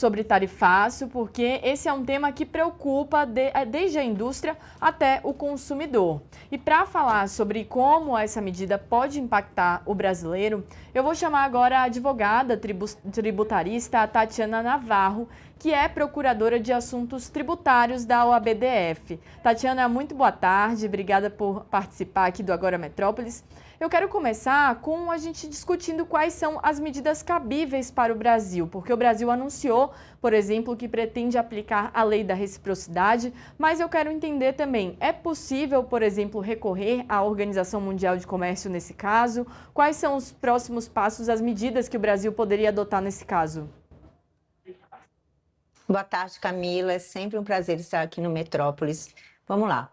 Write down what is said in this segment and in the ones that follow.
Sobre tarifaço, porque esse é um tema que preocupa desde a indústria até o consumidor. E para falar sobre como essa medida pode impactar o brasileiro, eu vou chamar agora a advogada tributarista Tatiana Navarro, que é procuradora de assuntos tributários da OAB-DF. Tatiana, muito boa tarde, obrigada por participar aqui do Agora Metrópolis. Eu quero começar com a gente discutindo quais são as medidas cabíveis para o Brasil, porque o Brasil anunciou, por exemplo, que pretende aplicar a lei da reciprocidade, mas eu quero entender também, é possível, por exemplo, recorrer à Organização Mundial de Comércio nesse caso? Quais são os próximos passos, as medidas que o Brasil poderia adotar nesse caso? Boa tarde, Camila. É sempre um prazer estar aqui no Metrópolis. Vamos lá.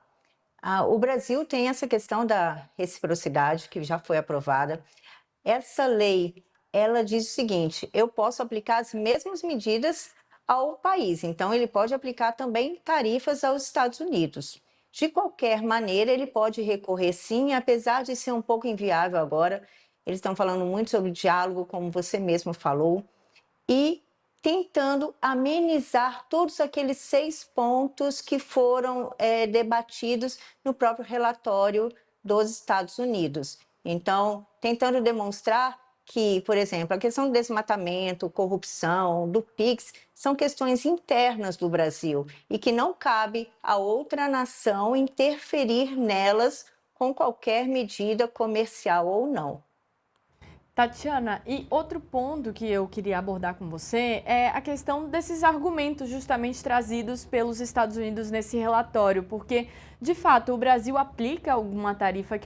O Brasil tem essa questão da reciprocidade, que já foi aprovada. Essa lei, ela diz o seguinte: eu posso aplicar as mesmas medidas ao país, então ele pode aplicar também tarifas aos Estados Unidos. De qualquer maneira, ele pode recorrer sim, apesar de ser um pouco inviável agora. Eles estão falando muito sobre diálogo, como você mesmo falou, e tentando amenizar todos aqueles 6 pontos que foram debatidos no próprio relatório dos Estados Unidos. Então, tentando demonstrar que, por exemplo, a questão do desmatamento, corrupção, do PIX, são questões internas do Brasil e que não cabe a outra nação interferir nelas com qualquer medida comercial ou não. Tatiana, e outro ponto que eu queria abordar com você é a questão desses argumentos justamente trazidos pelos Estados Unidos nesse relatório, porque, de fato, o Brasil aplica alguma tarifa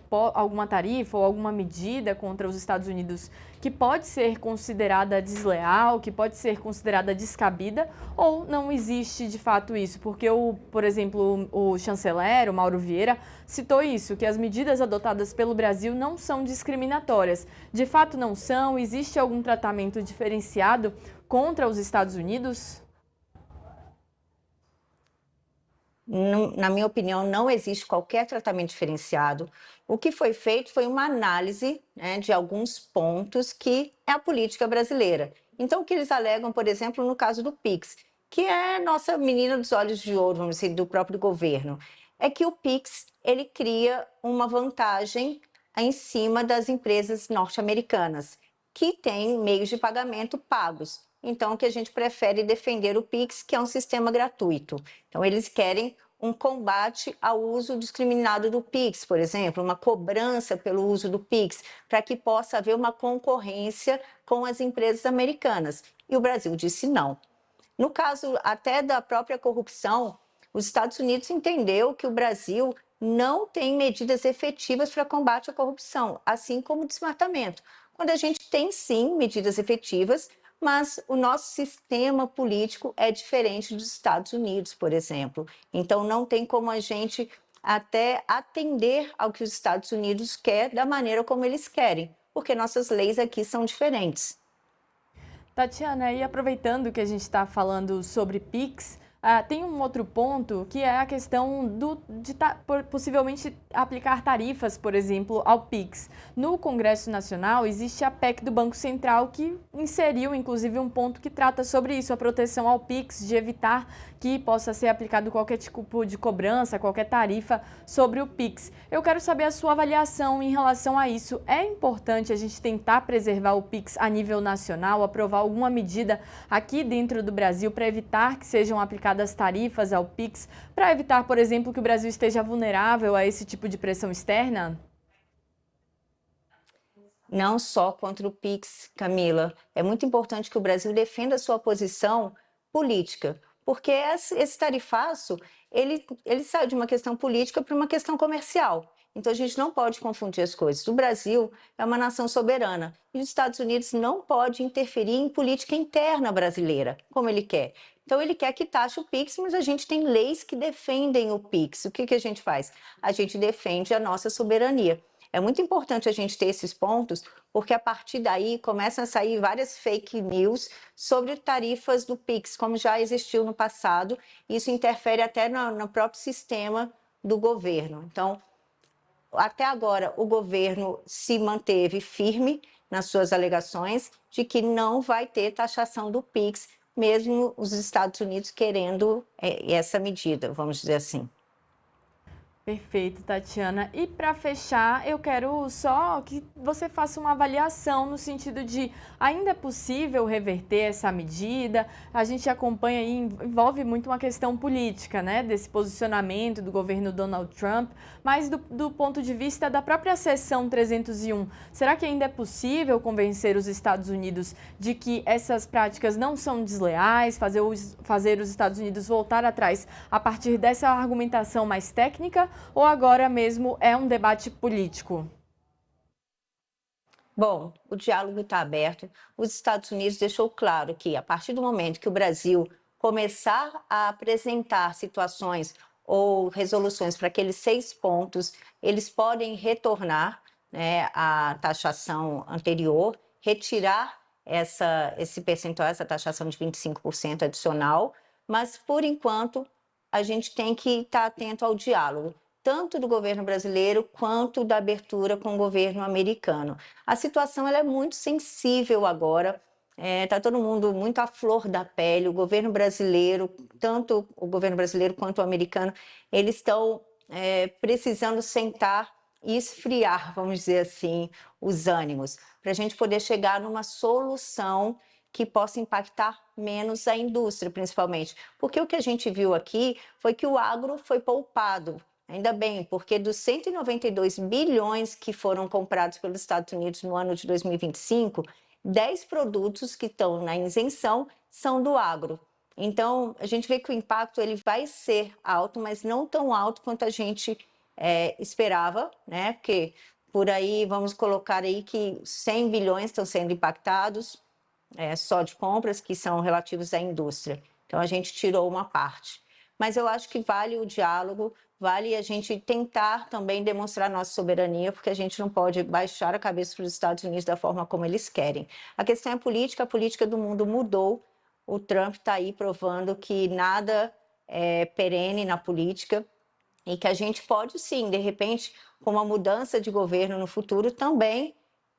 ou alguma medida contra os Estados Unidos que pode ser considerada desleal, que pode ser considerada descabida, ou não existe de fato isso? Porque, por exemplo, o chanceler, o Mauro Vieira, citou isso, que as medidas adotadas pelo Brasil não são discriminatórias. De fato, não são? Existe algum tratamento diferenciado contra os Estados Unidos? Na minha opinião, não existe qualquer tratamento diferenciado. O que foi feito foi uma análise, né, de alguns pontos que é a política brasileira. Então, o que eles alegam, por exemplo, no caso do PIX, que é nossa menina dos olhos de ouro, vamos dizer, do próprio governo, é que o PIX ele cria uma vantagem em cima das empresas norte-americanas, que têm meios de pagamento pagos. Então, que a gente prefere defender o PIX, que é um sistema gratuito. Então, eles querem um combate ao uso discriminado do PIX, por exemplo, uma cobrança pelo uso do PIX, para que possa haver uma concorrência com as empresas americanas. E o Brasil disse não. No caso até da própria corrupção, os Estados Unidos entendeu que o Brasil não tem medidas efetivas para combate à corrupção, assim como o desmatamento. Quando a gente tem sim medidas efetivas, mas o nosso sistema político é diferente dos Estados Unidos, por exemplo. Então não tem como a gente até atender ao que os Estados Unidos quer da maneira como eles querem, porque nossas leis aqui são diferentes. Tatiana, e aproveitando que a gente está falando sobre PIX, tem um outro ponto que é a questão de possivelmente aplicar tarifas, por exemplo, ao PIX. No Congresso Nacional existe a PEC do Banco Central que inseriu, inclusive, um ponto que trata sobre isso, a proteção ao PIX, de evitar que possa ser aplicado qualquer tipo de cobrança, qualquer tarifa sobre o PIX. Eu quero saber a sua avaliação em relação a isso. É importante a gente tentar preservar o PIX a nível nacional, aprovar alguma medida aqui dentro do Brasil para evitar que sejam aplicadas tarifas ao PIX, para evitar, por exemplo, que o Brasil esteja vulnerável a esse tipo de pressão externa? Não só contra o PIX, Camila. É muito importante que o Brasil defenda a sua posição política, porque esse tarifaço, ele saiu de uma questão política para uma questão comercial. Então, a gente não pode confundir as coisas. O Brasil é uma nação soberana e os Estados Unidos não pode interferir em política interna brasileira, como ele quer. Então, ele quer que taxe o PIX, mas a gente tem leis que defendem o PIX. O que a gente faz? A gente defende a nossa soberania. É muito importante a gente ter esses pontos, porque a partir daí começam a sair várias fake news sobre tarifas do PIX, como já existiu no passado. Isso interfere até no próprio sistema do governo. Então, até agora, o governo se manteve firme nas suas alegações de que não vai ter taxação do PIX, mesmo os Estados Unidos querendo essa medida, vamos dizer assim. Perfeito, Tatiana. E para fechar, eu quero só que você faça uma avaliação no sentido de ainda é possível reverter essa medida? A gente acompanha aí, envolve muito uma questão política, né, desse posicionamento do governo Donald Trump, mas do ponto de vista da própria seção 301, será que ainda é possível convencer os Estados Unidos de que essas práticas não são desleais, fazer os Estados Unidos voltar atrás a partir dessa argumentação mais técnica? Ou agora mesmo é um debate político? Bom, o diálogo está aberto. Os Estados Unidos deixou claro que, a partir do momento que o Brasil começar a apresentar situações ou resoluções para aqueles 6 pontos, eles podem retornar, né, à taxação anterior, retirar esse percentual, essa taxação de 25% adicional, mas, por enquanto, a gente tem que estar atento ao diálogo, tanto do governo brasileiro quanto da abertura com o governo americano. A situação ela é muito sensível agora, está todo mundo muito à flor da pele. O governo brasileiro, tanto o governo brasileiro quanto o americano, eles estão precisando sentar e esfriar, vamos dizer assim, os ânimos, para a gente poder chegar numa solução que possa impactar menos a indústria, principalmente. Porque o que a gente viu aqui foi que o agro foi poupado. Ainda bem, porque dos 192 bilhões que foram comprados pelos Estados Unidos no ano de 2025, 10 produtos que estão na isenção são do agro. Então, a gente vê que o impacto ele vai ser alto, mas não tão alto quanto a gente esperava, né? Porque por aí, vamos colocar aí que 100 bilhões estão sendo impactados, só de compras que são relativos à indústria. Então, a gente tirou uma parte. Mas eu acho que vale o diálogo, vale a gente tentar também demonstrar nossa soberania, porque a gente não pode baixar a cabeça para os Estados Unidos da forma como eles querem. A questão é a política do mundo mudou, o Trump está aí provando que nada é perene na política e que a gente pode sim, de repente, com uma mudança de governo no futuro, também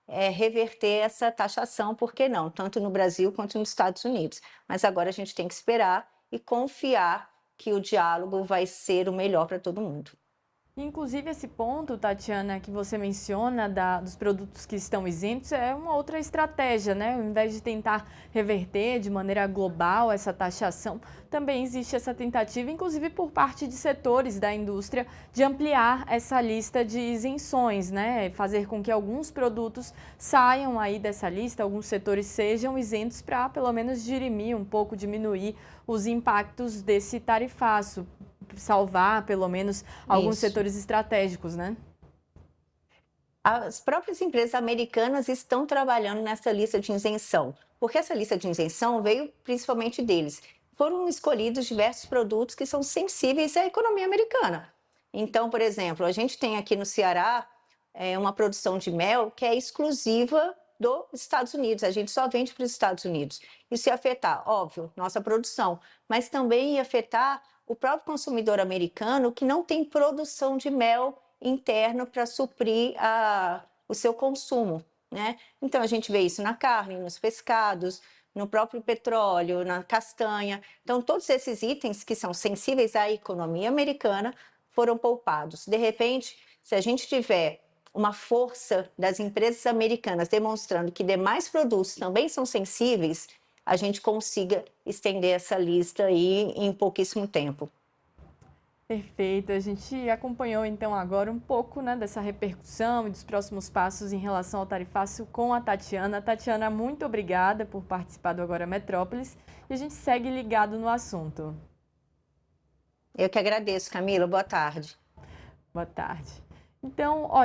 reverter essa taxação, por que não? Tanto no Brasil quanto nos Estados Unidos. Mas agora a gente tem que esperar e confiar que o diálogo vai ser o melhor para todo mundo. Inclusive, esse ponto, Tatiana, que você menciona dos produtos que estão isentos, é uma outra estratégia, né? Ao invés de tentar reverter de maneira global essa taxação, também existe essa tentativa, inclusive por parte de setores da indústria, de ampliar essa lista de isenções, né? Fazer com que alguns produtos saiam aí dessa lista, alguns setores sejam isentos para, pelo menos, dirimir um pouco, diminuir os impactos desse tarifaço, salvar, pelo menos, alguns setores estratégicos, né? As próprias empresas americanas estão trabalhando nessa lista de isenção, porque essa lista de isenção veio principalmente deles. Foram escolhidos diversos produtos que são sensíveis à economia americana. Então, por exemplo, a gente tem aqui no Ceará uma produção de mel que é exclusiva dos Estados Unidos, a gente só vende para os Estados Unidos. Isso ia afetar, óbvio, nossa produção, mas também ia afetar o próprio consumidor americano que não tem produção de mel interno para suprir o seu consumo, né? Então a gente vê isso na carne, nos pescados, no próprio petróleo, na castanha. Então todos esses itens que são sensíveis à economia americana foram poupados. De repente, se a gente tiver uma força das empresas americanas demonstrando que demais produtos também são sensíveis, a gente consiga estender essa lista aí em pouquíssimo tempo. Perfeito. A gente acompanhou então agora um pouco, né, dessa repercussão e dos próximos passos em relação ao tarifaço com a Tatiana. Tatiana, muito obrigada por participar do Agora Metrópolis e a gente segue ligado no assunto. Eu que agradeço, Camila. Boa tarde. Boa tarde. Então, olha.